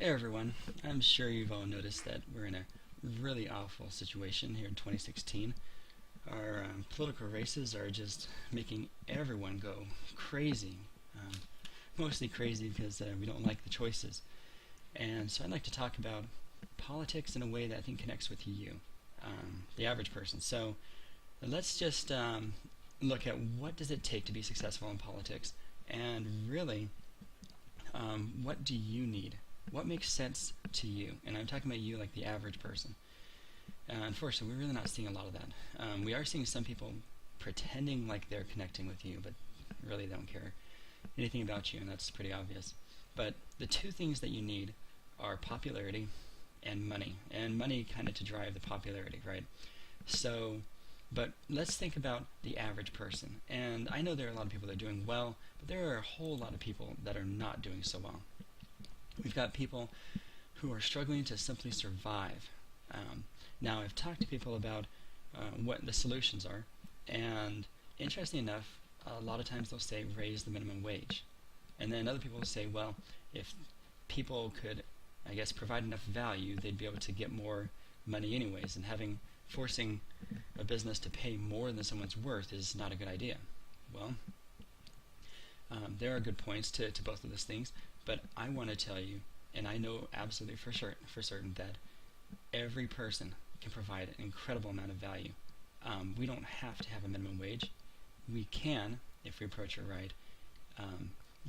Hey everyone, I'm sure you've all noticed that we're in a really awful situation here in 2016. Our political races are just making everyone go crazy. Um, Mostly crazy because we don't like the choices. And so I'd like to talk about politics in a way that I think connects with you, the average person. So let's just look at what does it take to be successful in politics, and really, what do you need? What makes sense to you? And I'm talking about you like the average person. Unfortunately, we're really not seeing a lot of that. We are seeing some people pretending like they're connecting with you, but really don't care anything about you, and that's pretty obvious. But the two things that you need are popularity and money kind of to drive the popularity, right? So, but let's think about the average person. And I know there are a lot of people that are doing well, but there are a whole lot of people that are not doing so well. We've got people who are struggling to simply survive. Now, I've talked to people about what the solutions are, and interestingly enough, a lot of times they'll say raise the minimum wage. And then other people will say, well, if people could, I guess, provide enough value, they'd be able to get more money anyways, and forcing a business to pay more than someone's worth is not a good idea. Well, there are good points to both of those things, but I want to tell you, and I know absolutely for certain that every person can provide an incredible amount of value. We don't have to have a minimum wage. We can, if we approach it right,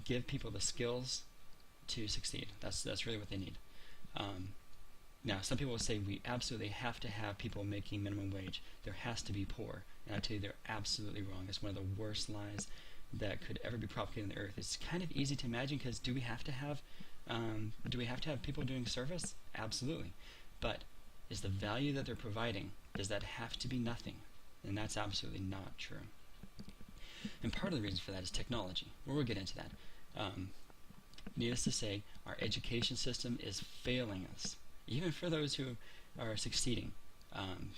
give people the skills to succeed. That's really what they need. Now, some people will say we absolutely have to have people making minimum wage. There has to be poor. And I tell you, they're absolutely wrong. It's one of the worst lies that could ever be propagated on the earth. It's kind of easy to imagine because do we have to have people doing service? Absolutely. But is the value that they're providing, does that have to be nothing? And that's absolutely not true. And part of the reason for that is technology. We'll get into that. Needless to say, our education system is failing us. Even for those who are succeeding.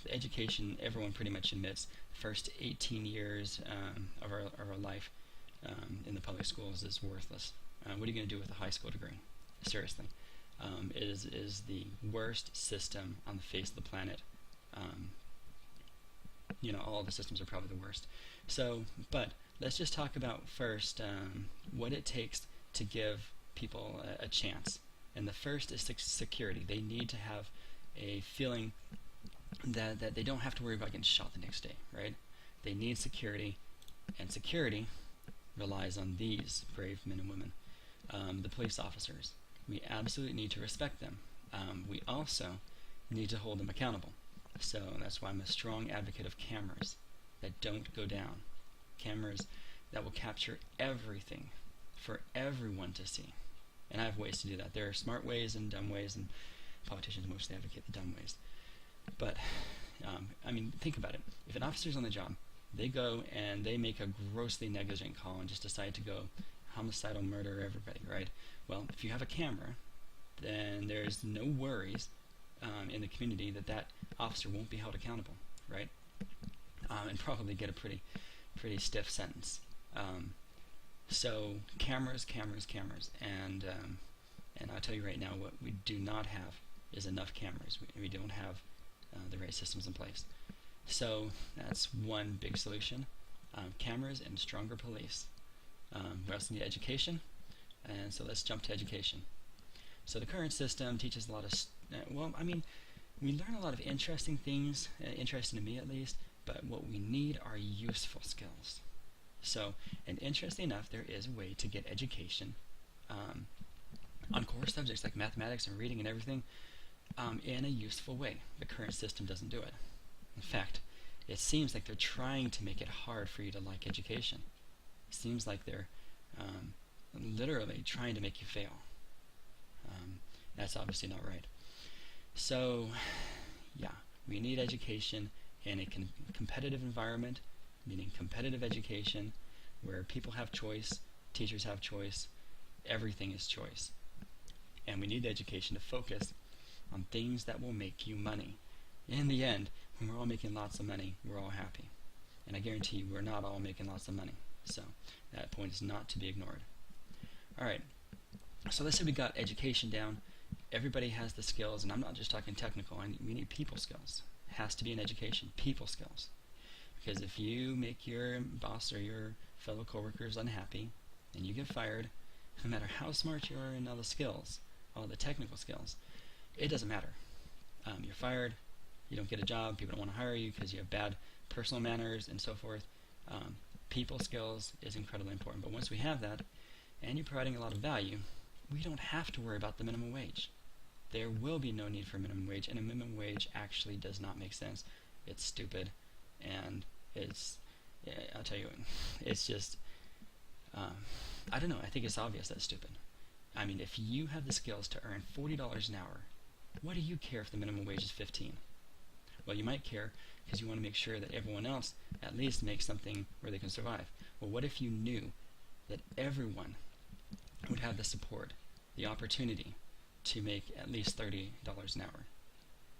The education, everyone pretty much admits, the first 18 years of our life in the public schools is worthless. What are you going to do with a high school degree? Seriously. It is the worst system on the face of the planet. All the systems are probably the worst. So, but let's just talk about first what it takes to give people a chance. And the first is security. They need to have a feeling that they don't have to worry about getting shot the next day, right? They need security, and security relies on these brave men and women, the police officers. We absolutely need to respect them. We also need to hold them accountable. So that's why I'm a strong advocate of cameras that don't go down. Cameras that will capture everything for everyone to see. And I have ways to do that. There are smart ways and dumb ways, and politicians mostly advocate the dumb ways. But, think about it. If an officer's on the job, they go and they make a grossly negligent call and just decide to go homicidal murder everybody, right? Well, if you have a camera, then there's no worries in the community that officer won't be held accountable, right? And probably get a pretty stiff sentence. So cameras, and I'll tell you right now, what we do not have is enough cameras. We don't have the right systems in place. So that's one big solution: cameras and stronger police. We also need education, and so let's jump to education. So the current system teaches a lot of, we learn a lot of interesting things, interesting to me at least, but what we need are useful skills. So, and interestingly enough, there is a way to get education on core subjects like mathematics and reading and everything in a useful way. The current system doesn't do it. In fact, it seems like they're trying to make it hard for you to like education. It seems like they're literally trying to make you fail. That's obviously not right. So, yeah, we need education in a competitive environment, meaning competitive education, where people have choice, teachers have choice, everything is choice. And we need education to focus on things that will make you money. In the end, when we're all making lots of money, we're all happy. And I guarantee you, we're not all making lots of money. So that point is not to be ignored. Alright, so let's say we got education down. Everybody has the skills, and I'm not just talking technical. We need people skills. It has to be in education, people skills. Because if you make your boss or your fellow coworkers unhappy, and you get fired, no matter how smart you are in all the skills, all the technical skills, it doesn't matter. You're fired, you don't get a job, people don't want to hire you because you have bad personal manners and so forth. People skills is incredibly important. But once we have that, and you're providing a lot of value, we don't have to worry about the minimum wage. There will be no need for a minimum wage, and a minimum wage actually does not make sense. It's stupid, and I'll tell you, it's just, I don't know, I think it's obvious that's stupid. I mean, if you have the skills to earn $40 an hour, what do you care if the minimum wage is 15? Well, you might care because you want to make sure that everyone else at least makes something where they can survive. Well, what if you knew that everyone would have the support, the opportunity to make at least $30 an hour,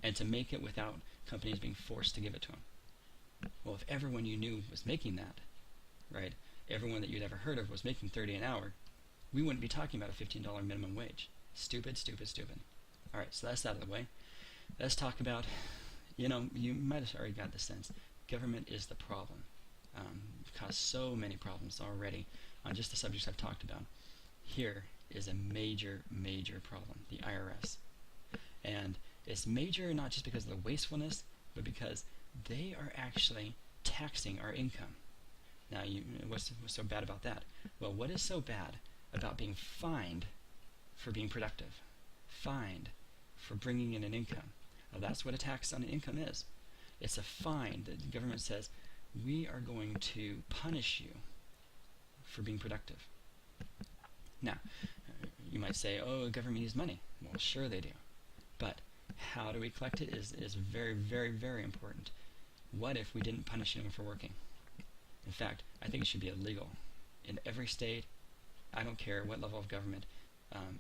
and to make it without companies being forced to give it to them? Well, if everyone you knew was making that, right, everyone that you'd ever heard of was making $30 an hour, we wouldn't be talking about a $15 minimum wage. Stupid, stupid, stupid. All right, so that's out of the way. Let's talk about, you might have already got the sense, government is the problem. Caused so many problems already on just the subjects I've talked about. Here is a major, major problem, the IRS. And it's major not just because of the wastefulness, but because they are actually taxing our income. Now, what's so bad about that? Well, what is so bad about being fined for being productive? Fined for bringing in an income? Well, that's what a tax on income is. It's a fine that the government says, we are going to punish you for being productive. Now, you might say, oh, the government needs money. Well, sure they do. But how do we collect it is very, very, very important. What if we didn't punish anyone for working? In fact, I think it should be illegal. In every state, I don't care what level of government,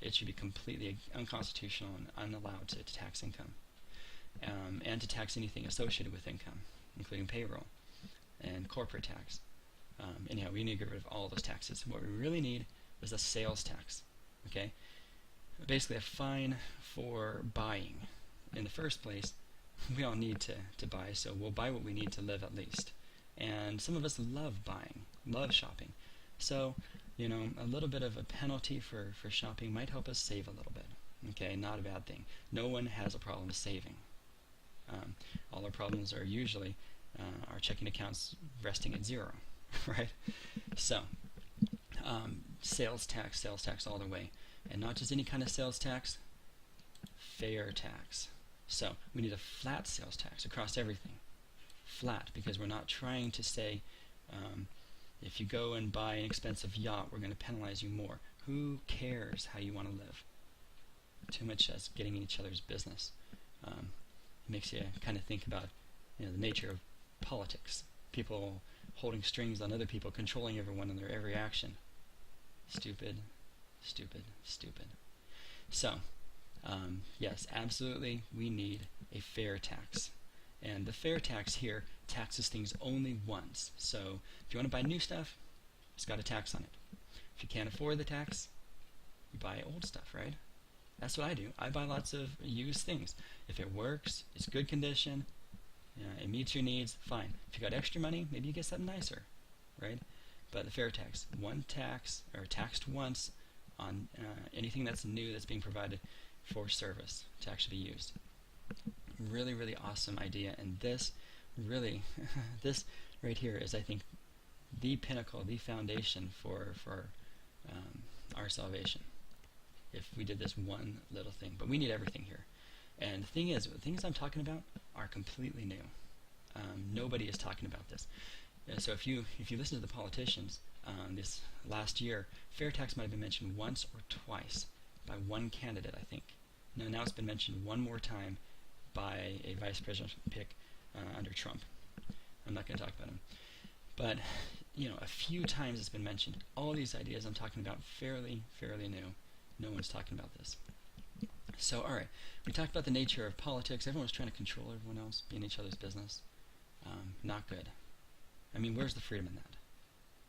it should be completely unconstitutional and unallowed to tax income. And to tax anything associated with income, including payroll and corporate tax. Anyhow, we need to get rid of all those taxes. What we really need is a sales tax. Okay? Basically a fine for buying. In the first place, we all need to buy, so we'll buy what we need to live at least. And some of us love buying, love shopping. So, a little bit of a penalty for shopping might help us save a little bit. Okay, not a bad thing. No one has a problem with saving. All our problems are usually our checking accounts resting at zero, right? So, sales tax all the way. And not just any kind of sales tax, fair tax. So, we need a flat sales tax across everything. Flat, because we're not trying to say, if you go and buy an expensive yacht, we're going to penalize you more. Who cares how you want to live? Too much as getting in each other's business. It makes you kind of think about the nature of politics. People holding strings on other people, controlling everyone in their every action. Stupid, stupid, stupid. So, yes, absolutely, we need a fair tax. And the fair tax here taxes things only once. So if you want to buy new stuff, it's got a tax on it. If you can't afford the tax, you buy old stuff, right? That's what I do. I buy lots of used things. If it works, it's good condition, it meets your needs, fine. If you got extra money, maybe you get something nicer, right? But the fair tax, one tax, or taxed once on anything that's new that's being provided for service to actually be used. Really, really awesome idea, and this really, this right here is, I think, the pinnacle, the foundation for our salvation. If we did this one little thing, but we need everything here. And the things I'm talking about are completely new. Nobody is talking about this. So if you listen to the politicians this last year, fair tax might have been mentioned once or twice by one candidate, I think. Now it's been mentioned one more time by a vice presidential pick under Trump. I'm not going to talk about him. But, a few times it's been mentioned. All these ideas I'm talking about fairly new. No one's talking about this. So, alright, we talked about the nature of politics. Everyone's trying to control everyone else, be in each other's business. Not good. I mean, where's the freedom in that?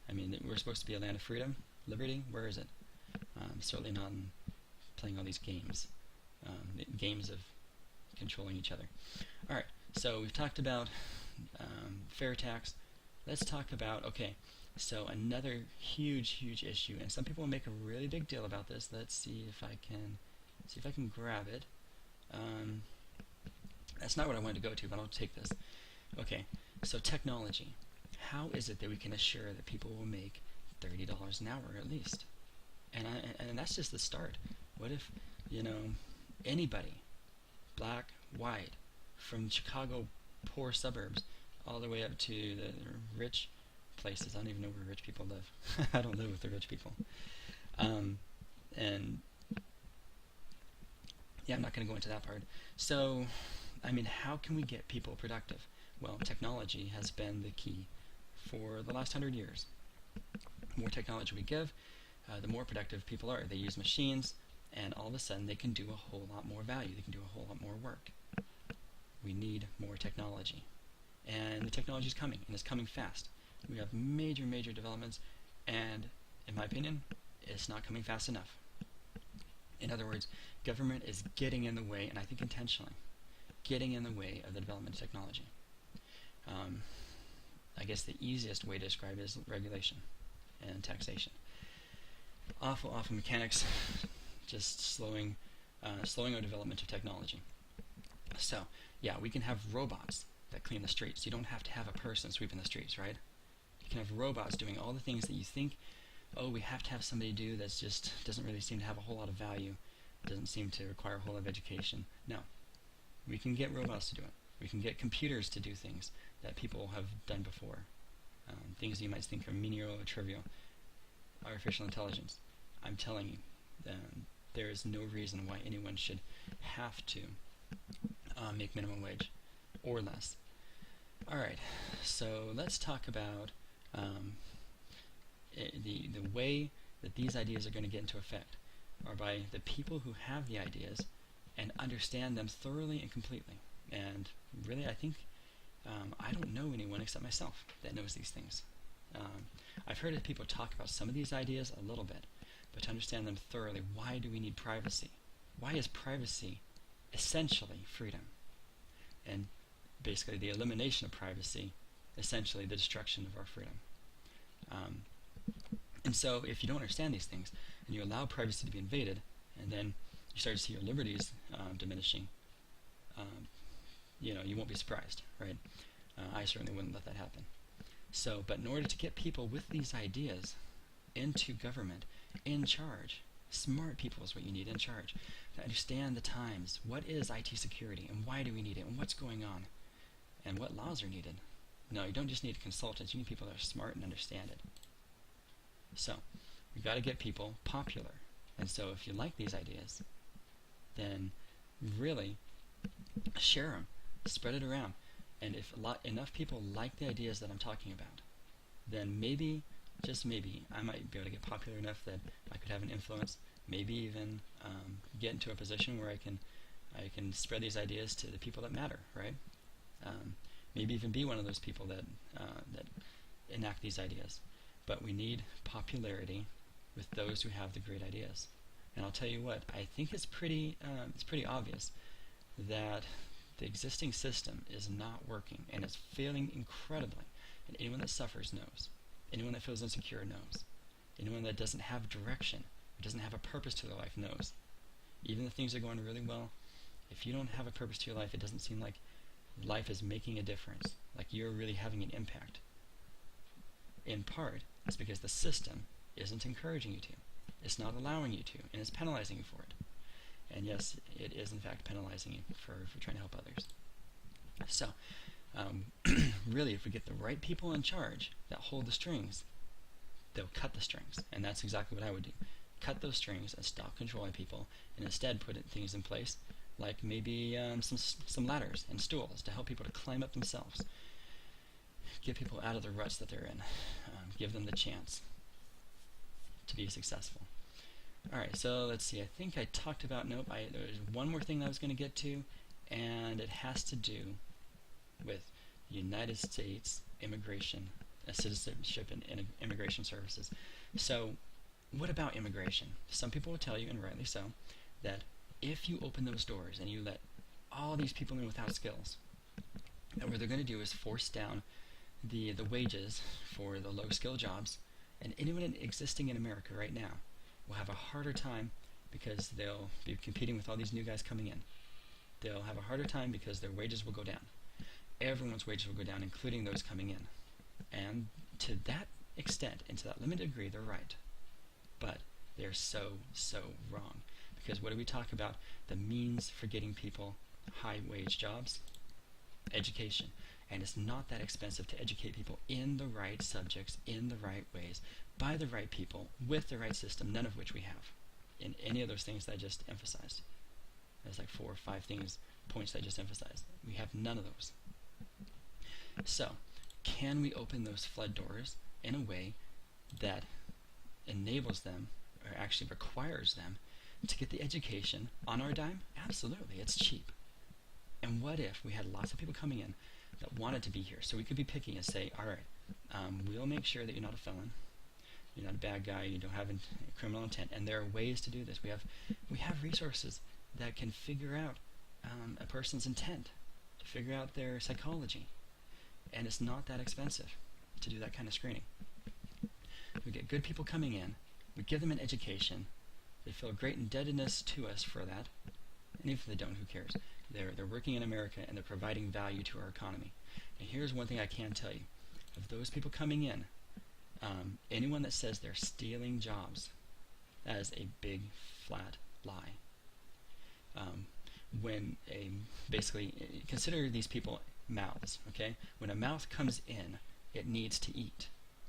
I mean, we're supposed to be a land of freedom, liberty. Where is it? Certainly not in playing all these games. games of controlling each other. Alright, so we've talked about fair tax. Let's talk about, okay, so another huge issue, and some people will make a really big deal about this. Let's see if I can grab it. That's not what I wanted to go to, but I'll take this. Okay, so technology. How is it that we can assure that people will make $30 an hour at least? And that's just the start. What if, anybody, black, white, from Chicago poor suburbs all the way up to the rich places. I don't even know where rich people live. I don't live with the rich people. And yeah, I'm not going to go into that part. So, how can we get people productive? Well, technology has been the key for the last 100 years. The more technology we give, the more productive people are. They use machines, and all of a sudden they can do a whole lot more value. They can do a whole lot more work. We need more technology. And the technology is coming, and it's coming fast. We have major developments, and in my opinion, it's not coming fast enough. In other words, government is getting in the way, and I think intentionally, getting in the way of the development of technology. I guess the easiest way to describe it is regulation and taxation. Awful mechanics, just slowing our development of technology. So, yeah, we can have robots that clean the streets. You don't have to have a person sweeping the streets, right? You can have robots doing all the things that you think, oh, we have to have somebody do that just doesn't really seem to have a whole lot of value, doesn't seem to require a whole lot of education. No. We can get robots to do it. We can get computers to do things that people have done before. Things you might think are menial or trivial. Artificial intelligence. I'm telling you, there is no reason why anyone should have to make minimum wage or less. Alright, so let's talk about the way that these ideas are going to get into effect are by the people who have the ideas and understand them thoroughly and completely. And really, I think I don't know anyone except myself that knows these things. I've heard people talk about some of these ideas a little bit, but to understand them thoroughly, why do we need privacy? Why is privacy essentially freedom? And basically the elimination of privacy, essentially the destruction of our freedom. And so if you don't understand these things, and you allow privacy to be invaded, and then you start to see your liberties diminishing, you won't be surprised, right? I certainly wouldn't let that happen. So, but in order to get people with these ideas into government, in charge, smart people is what you need in charge, to understand the times. What is IT security, and why do we need it, and what's going on, and what laws are needed? No, you don't just need consultants, you need people that are smart and understand it. So, we've got to get people popular. And so if you like these ideas, then really share them, spread it around. And if enough people like the ideas that I'm talking about, then maybe, just maybe, I might be able to get popular enough that I could have an influence, maybe even get into a position where I can spread these ideas to the people that matter, right? Maybe even be one of those people that enact these ideas. But we need popularity with those who have the great ideas. And I'll tell you what, I think it's pretty obvious that the existing system is not working, and it's failing incredibly. And anyone that suffers knows. Anyone that feels insecure knows. Anyone that doesn't have direction, or doesn't have a purpose to their life knows. Even if things are going really well, if you don't have a purpose to your life, it doesn't seem like life is making a difference, like you're really having an impact. In part, it's because the system isn't encouraging you to. It's not allowing you to, and it's penalizing you for it. And yes, it is in fact penalizing you for trying to help others. So, really, if we get the right people in charge that hold the strings, they'll cut the strings. And that's exactly what I would do. Cut those strings and stop controlling people, and instead put things in place, like maybe some ladders and stools to help people to climb up themselves. Get people out of the ruts that they're in. Give them the chance to be successful. Alright, so let's see. I think I talked about, there's one more thing that I was going to get to, and it has to do with United States immigration, citizenship and immigration services. So, what about immigration? Some people will tell you, and rightly so, that if you open those doors and you let all these people in without skills, then what they're going to do is force down the wages for the low skill jobs, and anyone existing in America right now will have a harder time because they'll be competing with all these new guys coming in. They'll have a harder time because their wages will go down. Everyone's wages will go down, including those coming in. And to that extent, and to that limited degree, they're right. But they're so wrong. Because what do we talk about? The means for getting people high wage jobs? Education. And it's not that expensive to educate people in the right subjects, in the right ways, by the right people, with the right system, none of which we have in any of those things that I just emphasized. There's like 4 or 5 points that I just emphasized. We have none of those. So, can we open those flood doors in a way that enables them, or actually requires them, to get the education on our dime? Absolutely, it's cheap. And what if we had lots of people coming in that wanted to be here? So we could be picky and say, all right, we'll make sure that you're not a felon, you're not a bad guy, you don't have a criminal intent, and there are ways to do this. We have resources that can figure out a person's intent, to figure out their psychology, and it's not that expensive to do that kind of screening. We get good people coming in, we give them an education, they feel a great indebtedness to us for that, and if they don't, who cares? They're working in America and they're providing value to our economy. And here's one thing I can tell you. Of those people coming in, anyone that says they're stealing jobs, that is a big, flat lie. Basically, consider these people mouths, okay? When a mouth comes in, it needs to eat.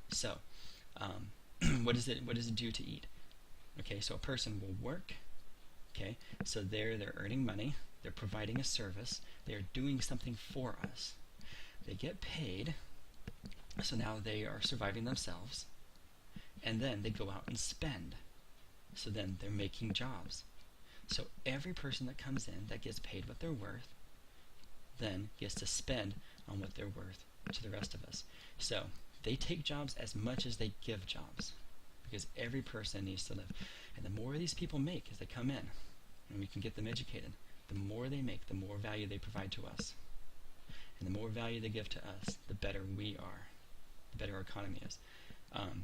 So, what does it do to eat? Okay, so a person will work, okay? So they're earning money, they're providing a service, they're doing something for us. They get paid, so now they are surviving themselves, and then they go out and spend. So then they're making jobs. So every person that comes in that gets paid what they're worth then gets to spend on what they're worth to the rest of us. So they take jobs as much as they give jobs, because every person needs to live. And the more these people make as they come in, and we can get them educated, the more they make, the more value they provide to us. And the more value they give to us, the better we are, the better our economy is. And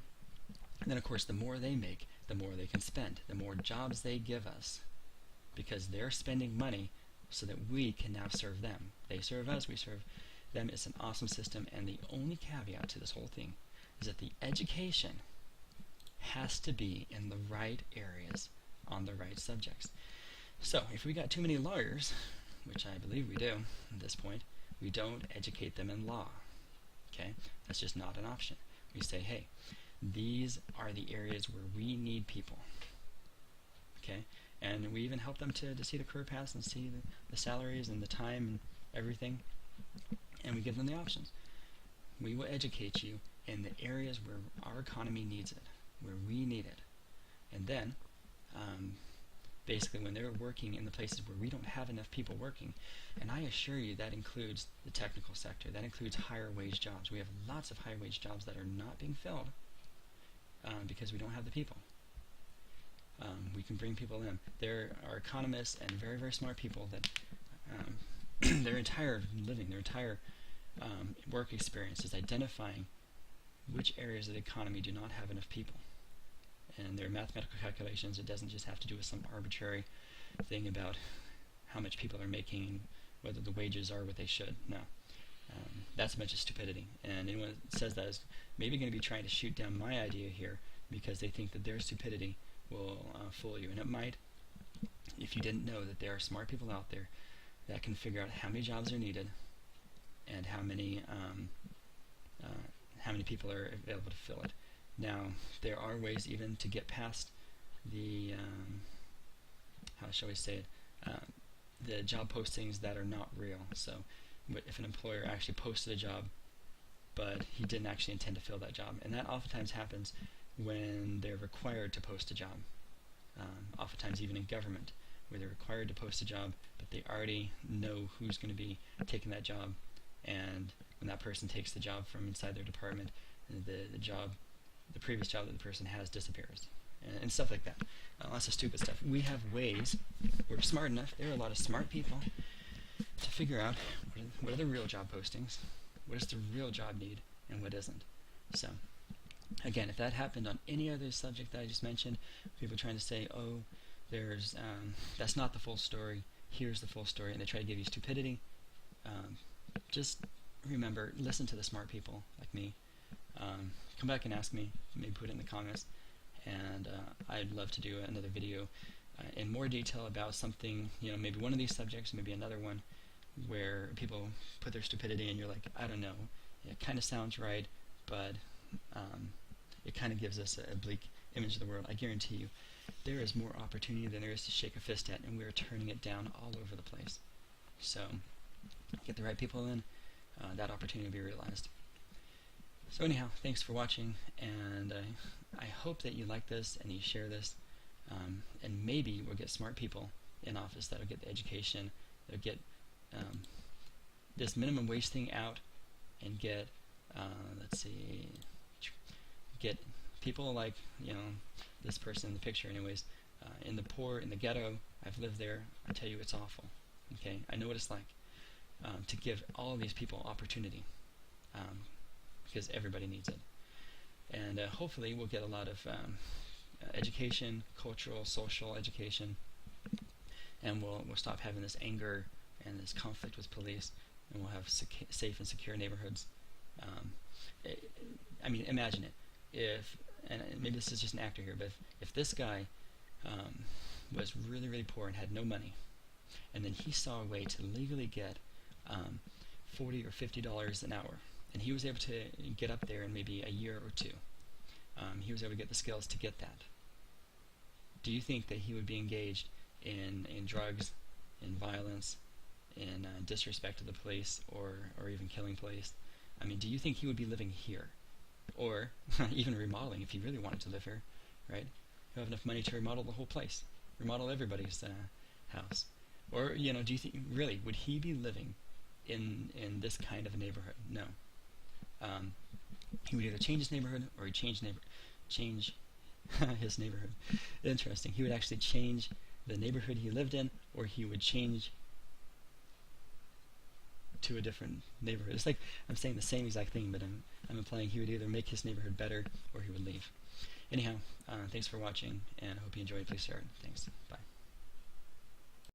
then, of course, the more they make, the more they can spend, the more jobs they give us, because they're spending money so that we can now serve them. They serve us, we serve them. It's an awesome system, and the only caveat to this whole thing is that the education has to be in the right areas on the right subjects. So if we got too many lawyers, which I believe we do at this point, we don't educate them in law. Okay? That's just not an option. We say, hey, these are the areas where we need people. Okay? And we even help them to see the career paths and see the salaries and the time and everything. And we give them the options. We will educate you in the areas where our economy needs it, where we need it. And then, basically when they're working in the places where we don't have enough people working, and I assure you that includes the technical sector, that includes higher wage jobs. We have lots of higher wage jobs that are not being filled because we don't have the people. We can bring people in. There are economists and very, very smart people that their entire living, their entire work experience is identifying which areas of the economy do not have enough people. And there are mathematical calculations. It doesn't just have to do with some arbitrary thing about how much people are making, whether the wages are what they should. No. That's a bunch of stupidity. And anyone that says that is maybe going to be trying to shoot down my idea here because they think that their stupidity will fool you. And it might, if you didn't know that there are smart people out there that can figure out how many jobs are needed and how many people are available to fill it. Now, there are ways even to get past the, how shall we say it, the job postings that are not real. So if an employer actually posted a job, but he didn't actually intend to fill that job. And that oftentimes happens when they're required to post a job. Oftentimes even in government, where they're required to post a job, but they already know who's going to be taking that job. And when that person takes the job from inside their department, the previous job that the person has disappears. and stuff like that. Lots of stupid stuff. We have ways, we're smart enough, there are a lot of smart people to figure out what are the real job postings, what does the real job need, and what isn't. So, again, if that happened on any other subject that I just mentioned, people trying to say, oh, there's that's not the full story, here's the full story, and they try to give you stupidity, just remember, listen to the smart people like me. Come back and ask me, maybe put it in the comments, and I'd love to do another video in more detail about something, maybe one of these subjects, maybe another one, where people put their stupidity and you're like, I don't know, it kind of sounds right, but it kind of gives us a bleak image of the world. I guarantee you, there is more opportunity than there is to shake a fist at, and we are turning it down all over the place. So, get the right people in, that opportunity will be realized. So anyhow, thanks for watching, and I hope that you like this and you share this, and maybe we'll get smart people in office that'll get the education, that'll get this minimum wage thing out, and get, let's see, get people like, this person in the picture anyways, in the poor, in the ghetto. I've lived there. I tell you, it's awful. Okay, I know what it's like, to give all of these people opportunity, because everybody needs it. And hopefully we'll get a lot of education, cultural, social education, and we'll stop having this anger and this conflict with police, and we'll have safe and secure neighborhoods. I mean, imagine it. If, and maybe this is just an actor here, but if this guy was really, really poor and had no money, and then he saw a way to legally get $40 or $50 an hour, and he was able to get up there in maybe a year or two. He was able to get the skills to get that. Do you think that he would be engaged in drugs, in violence, in disrespect to the police, or even killing police? I mean, do you think he would be living here? Or even remodeling if he really wanted to live here, right? He'll have enough money to remodel the whole place, remodel everybody's house. Or, do you think, really, would he be living in this kind of a neighborhood? No. He would either change his neighborhood, or he'd change his neighborhood. Interesting. He would actually change the neighborhood he lived in, or he would change to a different neighborhood. It's like I'm saying the same exact thing, but I'm implying he would either make his neighborhood better, or he would leave. Anyhow, thanks for watching, and I hope you enjoyed. Please share it. Thanks. Bye.